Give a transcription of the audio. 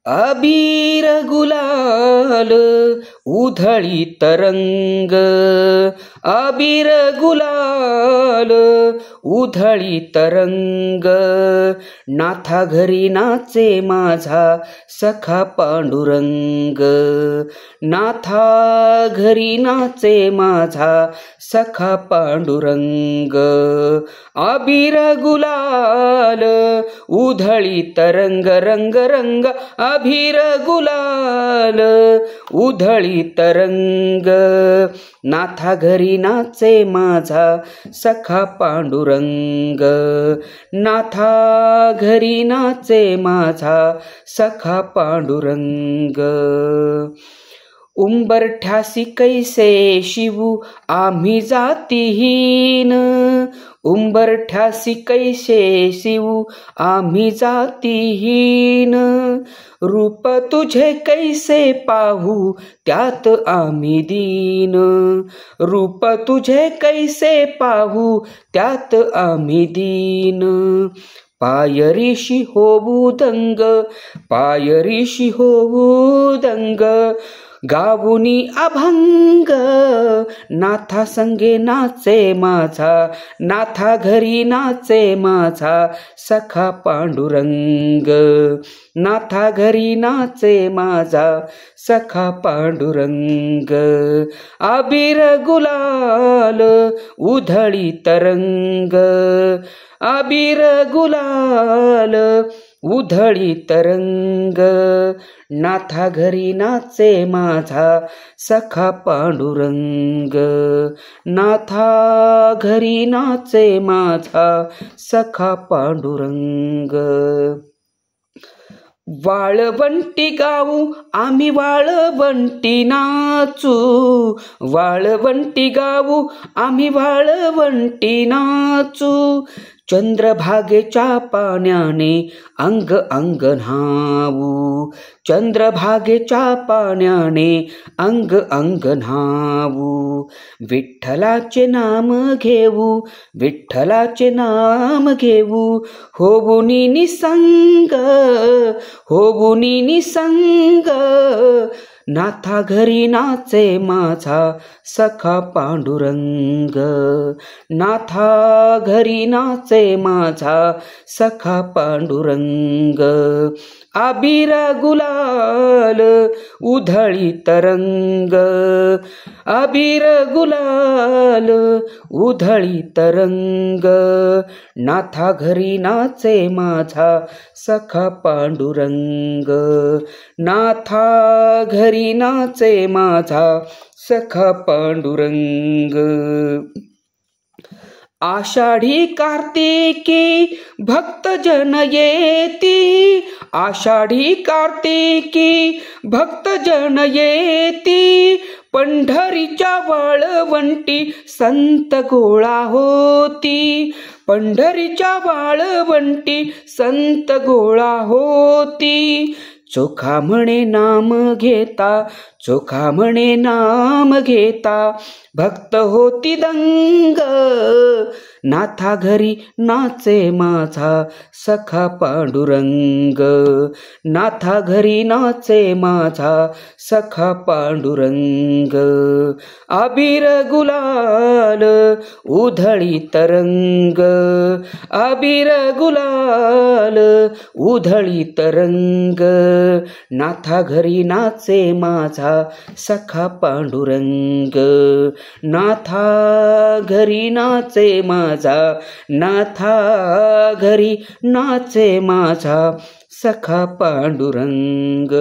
अबीर गुलाल उधळी तरंग, अबीर गुलाल उधळी तरंग, नाथा घरी नाचे माझा सखा पांडुरंग, नाथा घरी नाचे माझा सखा पांडुरंग, अबीर गुलाल उधळी तरंग, रंग रंग अबीर गुलाल उधळी तरंग, नाथा घरी नाचे माझा सखा पांडुरंग, नाथा घरी नाचे माझा सखा पांडुरंग, उंबरठ्यासी कैसे शिवू आम्ही जातीहीन, उंबरठ्यासी कैसे शिवू आम्ही जातीहीन, रूप तुझे कैसे पाहू त्यात आम्ही दीन, रूप तुझे कैसे पाहू त्यात आम्ही दीन, पायरीशी होऊ दंग, पायरीशी होऊ दंग, गावुनी अभंग, नाथा संगे नाचे माझा, नाथा घरी नाचे माझा सखा पांडुरंग, नाथा घरी नाचे माझा सखा पांडुरंग, अबीर गुलाल उधळी तरंग, अबीर गुलाल उधळी तरंग, नाथा घरी नाचे माझा सखा पांडुरंग, नाथा घरी नाचे माझा सखा पांडुरंग, वाळवंटी गाऊ आम्ही वाळवंटी नाचू, वाळवंटी गाऊ आम्ही वाळवंटी नाचू, चंद्रभागेच्या पाण्याने अंग अंग न्हावू, चंद्रभागेच्या पाण्याने अंग अंग न्हावू, विठ्ठलाचे नाम घेऊ, विठ्ठलाचे नाम घेऊ, होऊनी निसंग, होऊनी निसंग, नाथा घरी नाचे माझा सखा पांडुरंग, नाथा घरी नाचे माझा सखा पांडुरंग, अबीर गुलाल उधळी तरंग, अबीर गुलाल उधळी तरंग, नाथा घरी नाचे माझा सखा पांडुरंग, नाथा घरी नाचे माझा सखा पांडुरंग, आषाढी कार्तिकी भक्तजन येती, आषाढी कार्तिकी भक्तजन येती, पंढरीच्या वाळवंटी संत गोळा होती, पंढरीच्या वाळवंटी संत गोळा होती, चोखा म्हणे नाम घेता, चोखा म्हणे नाम घेता, भक्त होती दंग, नाथा घरी नाचे माझा सखा पांडुरंग, नाथा घरी नाचे माझा सखा पांडुरंग, अबीर गुलाल उधळी तरंग, अबीर गुलाल उधळी तरंग, नाथा घरी नाचे माझा सखा पांडुरंग, नाथा घरी नाचे माझा, नाथा घरी नाचे माझा सखा पांडुरंग.